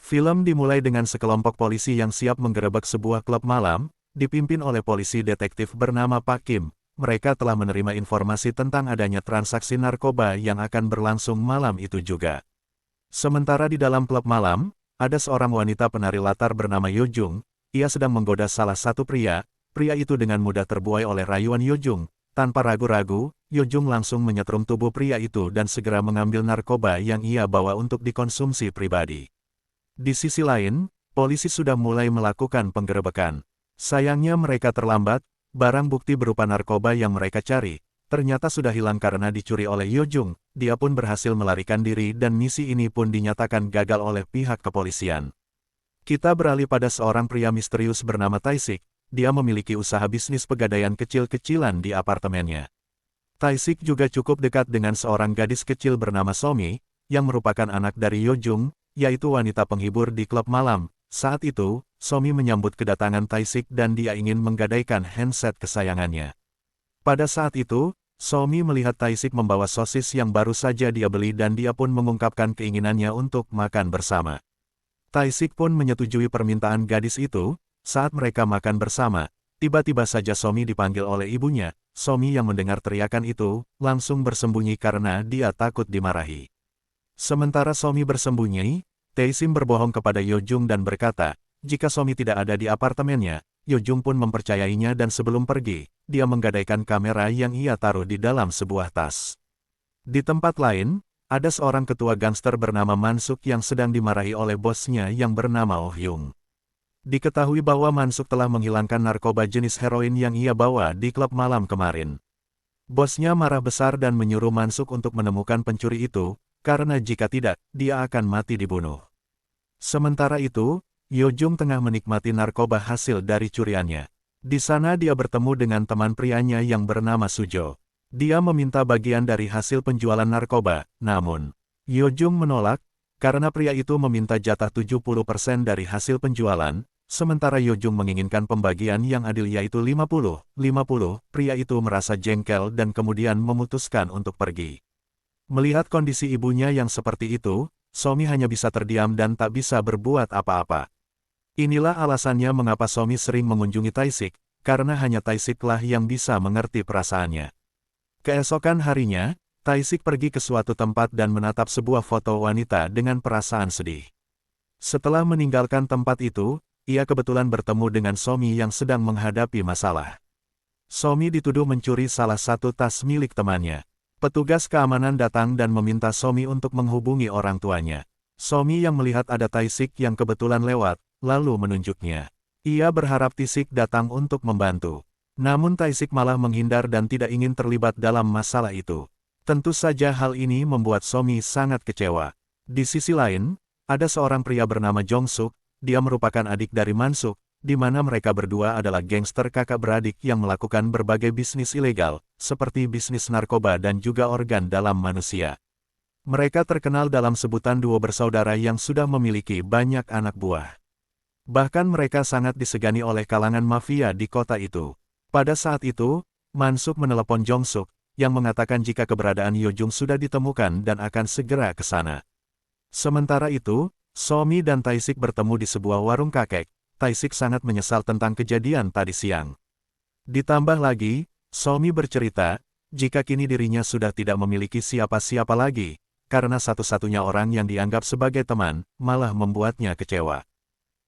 Film dimulai dengan sekelompok polisi yang siap menggerebek sebuah klub malam, dipimpin oleh polisi detektif bernama Pak Kim. Mereka telah menerima informasi tentang adanya transaksi narkoba yang akan berlangsung malam itu juga. Sementara di dalam klub malam, ada seorang wanita penari latar bernama Yo Jung. Ia sedang menggoda salah satu pria. Pria itu dengan mudah terbuai oleh rayuan Yo Jung. Tanpa ragu-ragu, Yo Jung langsung menyetrum tubuh pria itu dan segera mengambil narkoba yang ia bawa untuk dikonsumsi pribadi. Di sisi lain, polisi sudah mulai melakukan penggerebekan. Sayangnya mereka terlambat, barang bukti berupa narkoba yang mereka cari, ternyata sudah hilang karena dicuri oleh Yo Jung. Dia pun berhasil melarikan diri dan misi ini pun dinyatakan gagal oleh pihak kepolisian. Kita beralih pada seorang pria misterius bernama Tae-sik. Dia memiliki usaha bisnis pegadaian kecil-kecilan di apartemennya. Tae-sik juga cukup dekat dengan seorang gadis kecil bernama Somi, yang merupakan anak dari Yo Jung, yaitu wanita penghibur di klub malam. Saat itu, Somi menyambut kedatangan Tae-sik dan dia ingin menggadaikan handset kesayangannya. Pada saat itu, Somi melihat Tae-sik membawa sosis yang baru saja dia beli dan dia pun mengungkapkan keinginannya untuk makan bersama. Tae-sik pun menyetujui permintaan gadis itu. Saat mereka makan bersama, tiba-tiba saja Somi dipanggil oleh ibunya. Somi yang mendengar teriakan itu, langsung bersembunyi karena dia takut dimarahi. Sementara Somi bersembunyi, Tae-sim berbohong kepada Yo Jung dan berkata, jika Somi tidak ada di apartemennya, Yo Jung pun mempercayainya dan sebelum pergi, dia menggadaikan kamera yang ia taruh di dalam sebuah tas. Di tempat lain, ada seorang ketua gangster bernama Mansuk yang sedang dimarahi oleh bosnya yang bernama Oh Hyung. Diketahui bahwa Mansuk telah menghilangkan narkoba jenis heroin yang ia bawa di klub malam kemarin. Bosnya marah besar dan menyuruh Mansuk untuk menemukan pencuri itu, karena jika tidak, dia akan mati dibunuh. Sementara itu, Yo Jung tengah menikmati narkoba hasil dari curiannya. Di sana dia bertemu dengan teman prianya yang bernama Sujo. Dia meminta bagian dari hasil penjualan narkoba, namun Yo Jung menolak, karena pria itu meminta jatah 70% dari hasil penjualan. Sementara Yo Jung menginginkan pembagian yang adil yaitu 50-50, pria itu merasa jengkel dan kemudian memutuskan untuk pergi. Melihat kondisi ibunya yang seperti itu, Somi hanya bisa terdiam dan tak bisa berbuat apa-apa. Inilah alasannya mengapa Somi sering mengunjungi Tae-sik, karena hanya Tae-siklah yang bisa mengerti perasaannya. Keesokan harinya, Tae-sik pergi ke suatu tempat dan menatap sebuah foto wanita dengan perasaan sedih. Setelah meninggalkan tempat itu, ia kebetulan bertemu dengan Somi yang sedang menghadapi masalah. Somi dituduh mencuri salah satu tas milik temannya. Petugas keamanan datang dan meminta Somi untuk menghubungi orang tuanya. Somi yang melihat ada Tae-sik yang kebetulan lewat, lalu menunjuknya. Ia berharap Tae-sik datang untuk membantu. Namun Tae-sik malah menghindar dan tidak ingin terlibat dalam masalah itu. Tentu saja hal ini membuat Somi sangat kecewa. Di sisi lain, ada seorang pria bernama Jong-suk. Dia merupakan adik dari Mansuk, di mana mereka berdua adalah gangster kakak beradik yang melakukan berbagai bisnis ilegal, seperti bisnis narkoba dan juga organ dalam manusia. Mereka terkenal dalam sebutan duo bersaudara yang sudah memiliki banyak anak buah. Bahkan mereka sangat disegani oleh kalangan mafia di kota itu. Pada saat itu, Mansuk menelepon Jong-suk, yang mengatakan jika keberadaan Yo Jung sudah ditemukan dan akan segera ke sana. Sementara itu, Somi dan Tae-sik bertemu di sebuah warung kakek. Tae-sik sangat menyesal tentang kejadian tadi siang. Ditambah lagi, Somi bercerita, jika kini dirinya sudah tidak memiliki siapa-siapa lagi, karena satu-satunya orang yang dianggap sebagai teman, malah membuatnya kecewa.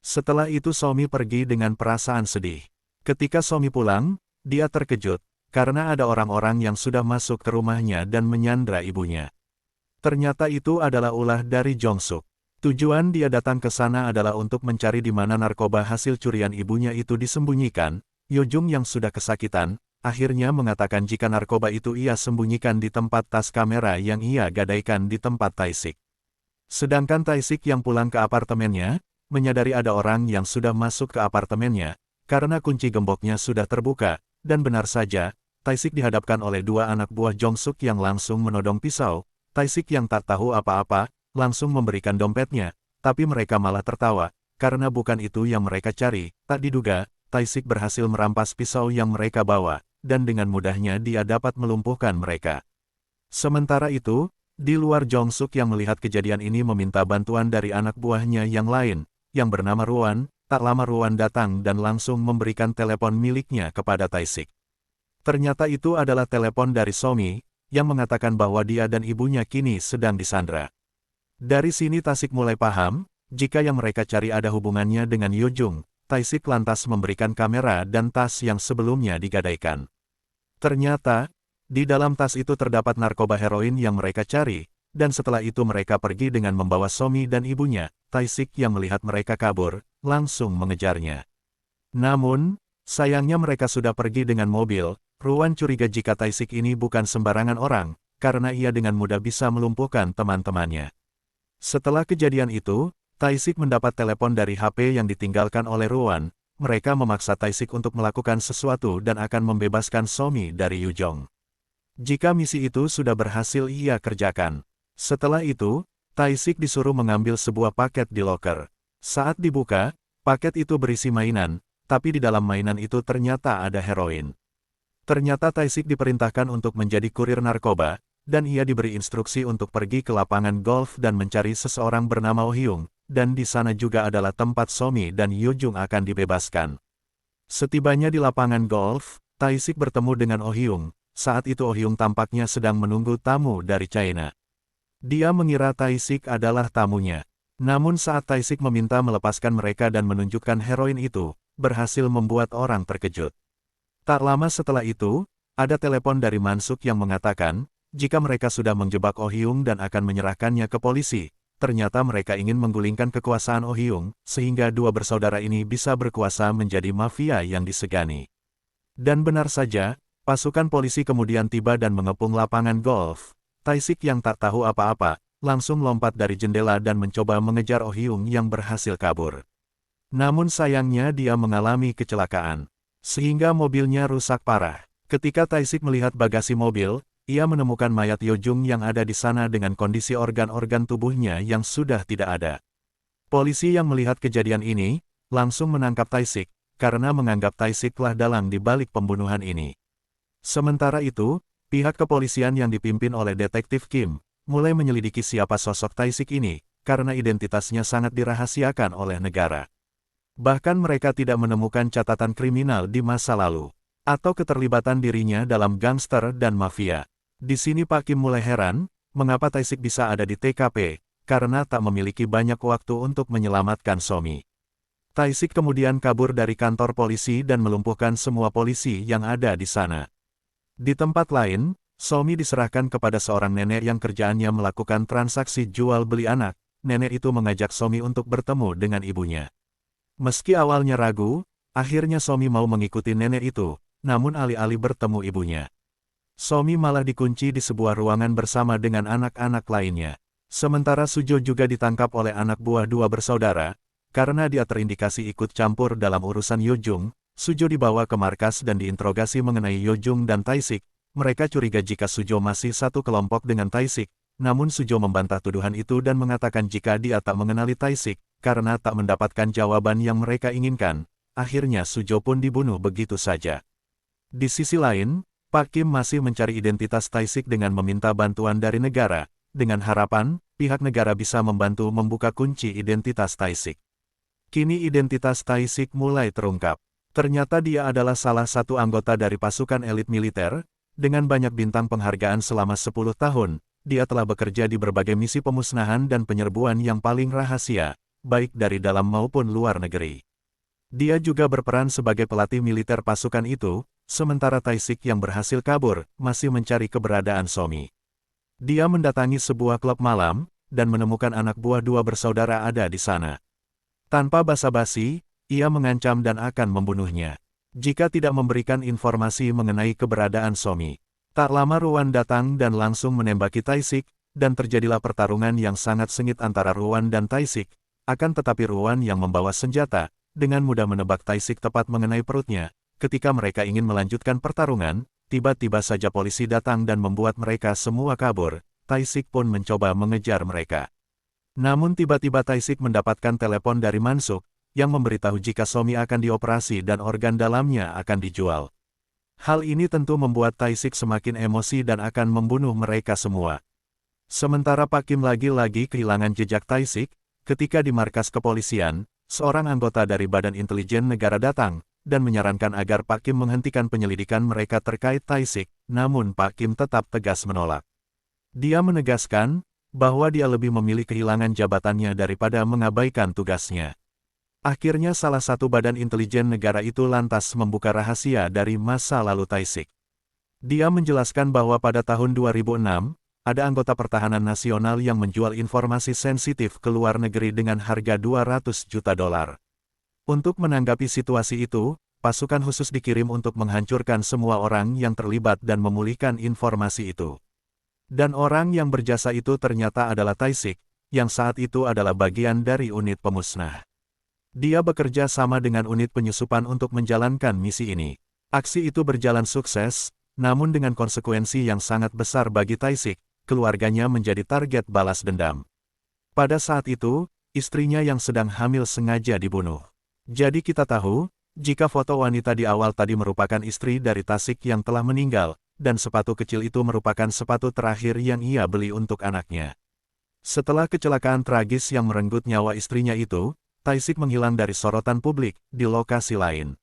Setelah itu Somi pergi dengan perasaan sedih. Ketika Somi pulang, dia terkejut, karena ada orang-orang yang sudah masuk ke rumahnya dan menyandra ibunya. Ternyata itu adalah ulah dari Jong-suk. Tujuan dia datang ke sana adalah untuk mencari di mana narkoba hasil curian ibunya itu disembunyikan. Yo Jung yang sudah kesakitan, akhirnya mengatakan jika narkoba itu ia sembunyikan di tempat tas kamera yang ia gadaikan di tempat Tae-sik. Sedangkan Tae-sik yang pulang ke apartemennya, menyadari ada orang yang sudah masuk ke apartemennya, karena kunci gemboknya sudah terbuka, dan benar saja, Tae-sik dihadapkan oleh dua anak buah Jong-suk yang langsung menodong pisau. Tae-sik yang tak tahu apa-apa, langsung memberikan dompetnya, tapi mereka malah tertawa, karena bukan itu yang mereka cari. Tak diduga, Tae-sik berhasil merampas pisau yang mereka bawa, dan dengan mudahnya dia dapat melumpuhkan mereka. Sementara itu, Di luar Jong-suk yang melihat kejadian ini meminta bantuan dari anak buahnya yang lain, yang bernama Ruan. Tak lama Ruan datang dan langsung memberikan telepon miliknya kepada Tae-sik. Ternyata itu adalah telepon dari Somi, yang mengatakan bahwa dia dan ibunya kini sedang disandra. Dari sini Tae-sik mulai paham, jika yang mereka cari ada hubungannya dengan Yo-jung. Tae-sik lantas memberikan kamera dan tas yang sebelumnya digadaikan. Ternyata, di dalam tas itu terdapat narkoba heroin yang mereka cari, dan setelah itu mereka pergi dengan membawa Somi dan ibunya. Tae-sik yang melihat mereka kabur, langsung mengejarnya. Namun, sayangnya mereka sudah pergi dengan mobil. Ruan curiga jika Tae-sik ini bukan sembarangan orang, karena ia dengan mudah bisa melumpuhkan teman-temannya. Setelah kejadian itu, Tae-sik mendapat telepon dari HP yang ditinggalkan oleh Ruan. Mereka memaksa Tae-sik untuk melakukan sesuatu dan akan membebaskan Somi dari Yujong. Jika misi itu sudah berhasil ia kerjakan. Setelah itu, Tae-sik disuruh mengambil sebuah paket di loker. Saat dibuka, paket itu berisi mainan, tapi di dalam mainan itu ternyata ada heroin. Ternyata Tae-sik diperintahkan untuk menjadi kurir narkoba, dan ia diberi instruksi untuk pergi ke lapangan golf dan mencari seseorang bernama Oh Hyung, dan di sana juga adalah tempat Somi dan Yo-jung akan dibebaskan. Setibanya di lapangan golf, Tae-sik bertemu dengan Oh Hyung. Saat itu Oh Hyung tampaknya sedang menunggu tamu dari China. Dia mengira Tae-sik adalah tamunya. Namun saat Tae-sik meminta melepaskan mereka dan menunjukkan heroin itu, berhasil membuat orang terkejut. Tak lama setelah itu, ada telepon dari Mansuk yang mengatakan, jika mereka sudah menjebak Oh Hyung dan akan menyerahkannya ke polisi, ternyata mereka ingin menggulingkan kekuasaan Oh Hyung, sehingga dua bersaudara ini bisa berkuasa menjadi mafia yang disegani. Dan benar saja, pasukan polisi kemudian tiba dan mengepung lapangan golf. Tae-sik yang tak tahu apa-apa, langsung lompat dari jendela dan mencoba mengejar Oh Hyung yang berhasil kabur. Namun sayangnya dia mengalami kecelakaan, sehingga mobilnya rusak parah. Ketika Tae-sik melihat bagasi mobil, ia menemukan mayat Yo-jung yang ada di sana dengan kondisi organ-organ tubuhnya yang sudah tidak ada. Polisi yang melihat kejadian ini, langsung menangkap Tae-sik, karena menganggap Tae-siklah dalang di balik pembunuhan ini. Sementara itu, pihak kepolisian yang dipimpin oleh Detektif Kim, mulai menyelidiki siapa sosok Tae-sik ini, karena identitasnya sangat dirahasiakan oleh negara. Bahkan mereka tidak menemukan catatan kriminal di masa lalu, atau keterlibatan dirinya dalam gangster dan mafia. Di sini Pak Kim mulai heran, mengapa Tae-sik bisa ada di TKP, karena tak memiliki banyak waktu untuk menyelamatkan Somi. Tae-sik kemudian kabur dari kantor polisi dan melumpuhkan semua polisi yang ada di sana. Di tempat lain, Somi diserahkan kepada seorang nenek yang kerjaannya melakukan transaksi jual beli anak. Nenek itu mengajak Somi untuk bertemu dengan ibunya. Meski awalnya ragu, akhirnya Somi mau mengikuti nenek itu, namun alih-alih bertemu ibunya, Somi malah dikunci di sebuah ruangan bersama dengan anak-anak lainnya. Sementara Sujo juga ditangkap oleh anak buah dua bersaudara, karena dia terindikasi ikut campur dalam urusan Yo-jung. Sujo dibawa ke markas dan diinterogasi mengenai Yo-jung dan Tae-sik. Mereka curiga jika Sujo masih satu kelompok dengan Tae-sik, namun Sujo membantah tuduhan itu dan mengatakan jika dia tak mengenali Tae-sik, karena tak mendapatkan jawaban yang mereka inginkan. Akhirnya Sujo pun dibunuh begitu saja. Di sisi lain, Pak Kim masih mencari identitas Tae-sik dengan meminta bantuan dari negara, dengan harapan, pihak negara bisa membantu membuka kunci identitas Tae-sik. Kini identitas Tae-sik mulai terungkap. Ternyata dia adalah salah satu anggota dari pasukan elit militer, dengan banyak bintang penghargaan selama 10 tahun, dia telah bekerja di berbagai misi pemusnahan dan penyerbuan yang paling rahasia, baik dari dalam maupun luar negeri. Dia juga berperan sebagai pelatih militer pasukan itu, sementara Tae-sik yang berhasil kabur, masih mencari keberadaan Somi. Dia mendatangi sebuah klub malam, dan menemukan anak buah dua bersaudara ada di sana. Tanpa basa-basi, ia mengancam dan akan membunuhnya jika tidak memberikan informasi mengenai keberadaan Somi. Tak lama Ruan datang dan langsung menembaki Tae-sik, dan terjadilah pertarungan yang sangat sengit antara Ruan dan Tae-sik. Akan tetapi Ruan yang membawa senjata, dengan mudah menebak Tae-sik tepat mengenai perutnya. Ketika mereka ingin melanjutkan pertarungan, tiba-tiba saja polisi datang dan membuat mereka semua kabur. Tae-sik pun mencoba mengejar mereka. Namun tiba-tiba Tae-sik mendapatkan telepon dari Mansuk, yang memberitahu jika Somi akan dioperasi dan organ dalamnya akan dijual. Hal ini tentu membuat Tae-sik semakin emosi dan akan membunuh mereka semua. Sementara Pak Kim lagi-lagi kehilangan jejak Tae-sik, ketika di markas kepolisian, seorang anggota dari Badan Intelijen Negara datang, dan menyarankan agar Pak Kim menghentikan penyelidikan mereka terkait Tae-sik, namun Pak Kim tetap tegas menolak. Dia menegaskan, bahwa dia lebih memilih kehilangan jabatannya daripada mengabaikan tugasnya. Akhirnya salah satu badan intelijen negara itu lantas membuka rahasia dari masa lalu Tae-sik. Dia menjelaskan bahwa pada tahun 2006, ada anggota pertahanan nasional yang menjual informasi sensitif ke luar negeri dengan harga 200 juta dolar. Untuk menanggapi situasi itu, pasukan khusus dikirim untuk menghancurkan semua orang yang terlibat dan memulihkan informasi itu. Dan orang yang berjasa itu ternyata adalah Tae-sik, yang saat itu adalah bagian dari unit pemusnah. Dia bekerja sama dengan unit penyusupan untuk menjalankan misi ini. Aksi itu berjalan sukses, namun dengan konsekuensi yang sangat besar bagi Tae-sik, keluarganya menjadi target balas dendam. Pada saat itu, istrinya yang sedang hamil sengaja dibunuh. Jadi kita tahu, jika foto wanita di awal tadi merupakan istri dari Tae-sik yang telah meninggal, dan sepatu kecil itu merupakan sepatu terakhir yang ia beli untuk anaknya. Setelah kecelakaan tragis yang merenggut nyawa istrinya itu, Tae-sik menghilang dari sorotan publik di lokasi lain.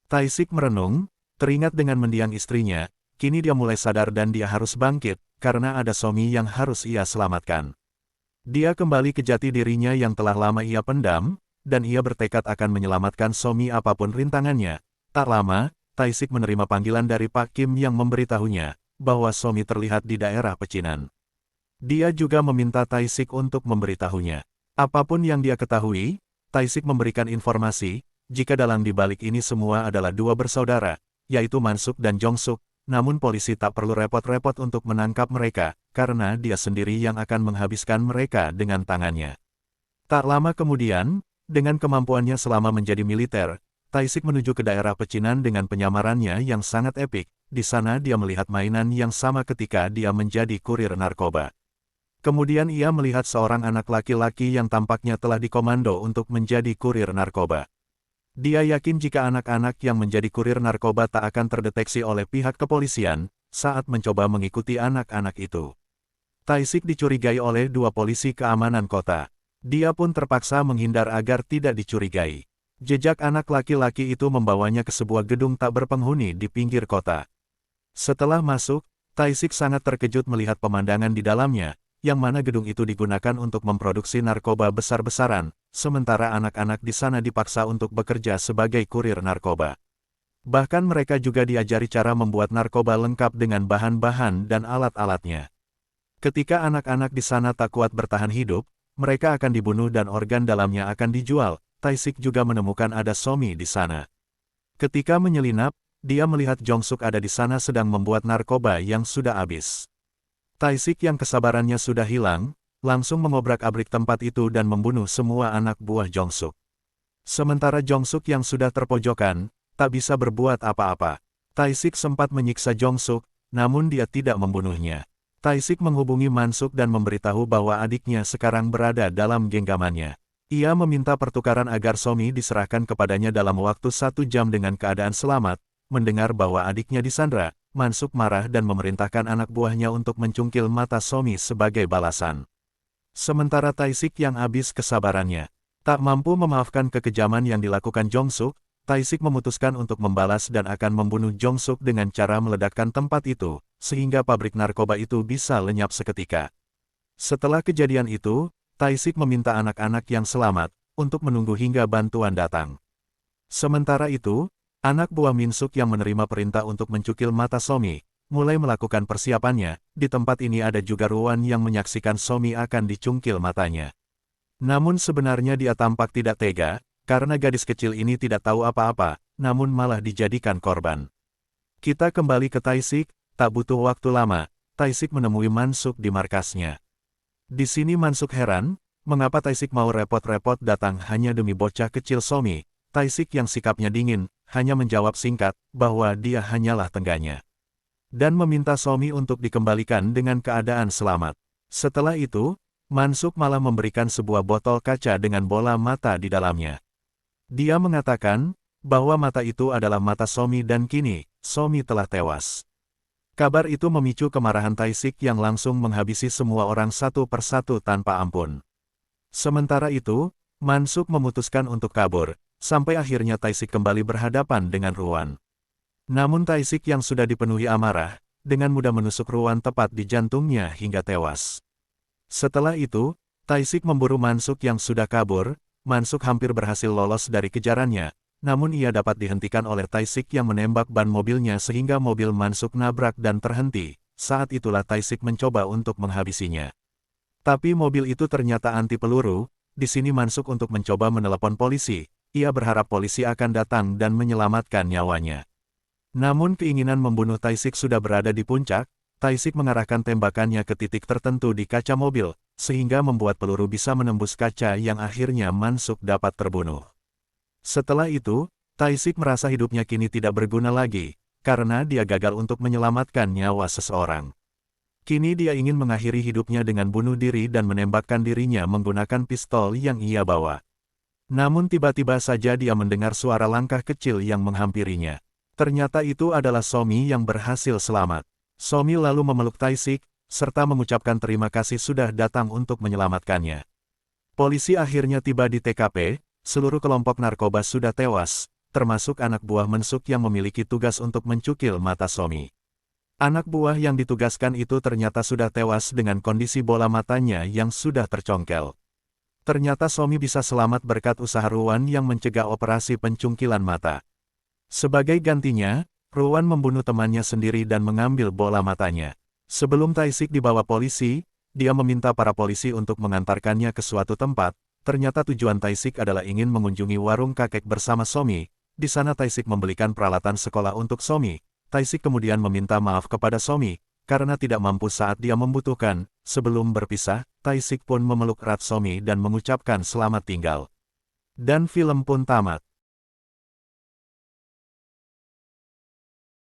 Tae-sik merenung, teringat dengan mendiang istrinya, kini dia mulai sadar dan dia harus bangkit, karena ada suami yang harus ia selamatkan. Dia kembali ke jati dirinya yang telah lama ia pendam, dan ia bertekad akan menyelamatkan suami apapun rintangannya. Tak lama, Tae-sik menerima panggilan dari Pak Kim yang memberitahunya, bahwa suami terlihat di daerah pecinan. Dia juga meminta Tae-sik untuk memberitahunya. Apapun yang dia ketahui, Tae-sik memberikan informasi, jika dalang di balik ini semua adalah dua bersaudara, yaitu Mansuk dan Jongsuk. Namun polisi tak perlu repot-repot untuk menangkap mereka, karena dia sendiri yang akan menghabiskan mereka dengan tangannya. Tak lama kemudian, dengan kemampuannya selama menjadi militer, Tae-sik menuju ke daerah pecinan dengan penyamarannya yang sangat epik. Di sana dia melihat mainan yang sama ketika dia menjadi kurir narkoba. Kemudian ia melihat seorang anak laki-laki yang tampaknya telah dikomando untuk menjadi kurir narkoba. Dia yakin jika anak-anak yang menjadi kurir narkoba tak akan terdeteksi oleh pihak kepolisian saat mencoba mengikuti anak-anak itu. Tae-sik dicurigai oleh dua polisi keamanan kota. Dia pun terpaksa menghindar agar tidak dicurigai. Jejak anak laki-laki itu membawanya ke sebuah gedung tak berpenghuni di pinggir kota. Setelah masuk, Tae-sik sangat terkejut melihat pemandangan di dalamnya, yang mana gedung itu digunakan untuk memproduksi narkoba besar-besaran, sementara anak-anak di sana dipaksa untuk bekerja sebagai kurir narkoba. Bahkan mereka juga diajari cara membuat narkoba lengkap dengan bahan-bahan dan alat-alatnya. Ketika anak-anak di sana tak kuat bertahan hidup, mereka akan dibunuh dan organ dalamnya akan dijual. Tae-sik juga menemukan ada Somi di sana. Ketika menyelinap, dia melihat Jongsuk ada di sana sedang membuat narkoba yang sudah habis. Tae-sik yang kesabarannya sudah hilang, langsung mengobrak-abrik tempat itu dan membunuh semua anak buah Jongsuk. Sementara Jongsuk yang sudah terpojokan, tak bisa berbuat apa-apa. Tae-sik sempat menyiksa Jongsuk, namun dia tidak membunuhnya. Tae-sik menghubungi Mansuk dan memberitahu bahwa adiknya sekarang berada dalam genggamannya. Ia meminta pertukaran agar Somi diserahkan kepadanya dalam waktu 1 jam dengan keadaan selamat. Mendengar bahwa adiknya disandra, Mansuk marah dan memerintahkan anak buahnya untuk mencungkil mata Somi sebagai balasan. Sementara Tae-sik yang habis kesabarannya, tak mampu memaafkan kekejaman yang dilakukan Jongsuk, Tae-sik memutuskan untuk membalas dan akan membunuh Jongsuk dengan cara meledakkan tempat itu, sehingga pabrik narkoba itu bisa lenyap seketika. Setelah kejadian itu, Tae-sik meminta anak-anak yang selamat untuk menunggu hingga bantuan datang. Sementara itu, anak buah Minsuk yang menerima perintah untuk mencukil mata Somi, mulai melakukan persiapannya. Di tempat ini ada juga Ruan yang menyaksikan Somi akan dicungkil matanya. Namun sebenarnya dia tampak tidak tega, karena gadis kecil ini tidak tahu apa-apa, namun malah dijadikan korban. Kita kembali ke Tae-sik, tak butuh waktu lama, Tae-sik menemui Mansuk di markasnya. Di sini Mansuk heran, mengapa Tae-sik mau repot-repot datang hanya demi bocah kecil Somi. Tae-sik yang sikapnya dingin, hanya menjawab singkat, bahwa dia hanyalah tengganya. Dan meminta Somi untuk dikembalikan dengan keadaan selamat. Setelah itu, Mansuk malah memberikan sebuah botol kaca dengan bola mata di dalamnya. Dia mengatakan, bahwa mata itu adalah mata Somi dan kini, Somi telah tewas. Kabar itu memicu kemarahan Taisik yang langsung menghabisi semua orang satu persatu tanpa ampun. Sementara itu, Mansuk memutuskan untuk kabur, sampai akhirnya Taisik kembali berhadapan dengan Ruan. Namun Taisik yang sudah dipenuhi amarah, dengan mudah menusuk Ruan tepat di jantungnya hingga tewas. Setelah itu, Taisik memburu Mansuk yang sudah kabur. Mansuk hampir berhasil lolos dari kejarannya, namun ia dapat dihentikan oleh Taisik yang menembak ban mobilnya sehingga mobil Mansuk nabrak dan terhenti. Saat itulah Taisik mencoba untuk menghabisinya. Tapi mobil itu ternyata anti peluru. Di sini Mansuk untuk mencoba menelepon polisi. Ia berharap polisi akan datang dan menyelamatkan nyawanya. Namun keinginan membunuh Taisik sudah berada di puncak. Taisik mengarahkan tembakannya ke titik tertentu di kaca mobil, sehingga membuat peluru bisa menembus kaca yang akhirnya Mansuk dapat terbunuh. Setelah itu, Taisik merasa hidupnya kini tidak berguna lagi, karena dia gagal untuk menyelamatkan nyawa seseorang. Kini dia ingin mengakhiri hidupnya dengan bunuh diri dan menembakkan dirinya menggunakan pistol yang ia bawa. Namun tiba-tiba saja dia mendengar suara langkah kecil yang menghampirinya. Ternyata itu adalah Somi yang berhasil selamat. Somi lalu memeluk Taisik, serta mengucapkan terima kasih sudah datang untuk menyelamatkannya. Polisi akhirnya tiba di TKP, seluruh kelompok narkoba sudah tewas, termasuk anak buah Mansuk yang memiliki tugas untuk mencukil mata Somi. Anak buah yang ditugaskan itu ternyata sudah tewas dengan kondisi bola matanya yang sudah tercongkel. Ternyata Somi bisa selamat berkat usaha Ruan yang mencegah operasi pencungkilan mata. Sebagai gantinya, Ruan membunuh temannya sendiri dan mengambil bola matanya. Sebelum Taisik dibawa polisi, dia meminta para polisi untuk mengantarkannya ke suatu tempat. Ternyata tujuan Taisik adalah ingin mengunjungi warung kakek bersama Somi. Di sana Taisik membelikan peralatan sekolah untuk Somi. Taisik kemudian meminta maaf kepada Somi, karena tidak mampu saat dia membutuhkan. Sebelum berpisah, Taisik pun memeluk erat Somi dan mengucapkan selamat tinggal. Dan film pun tamat.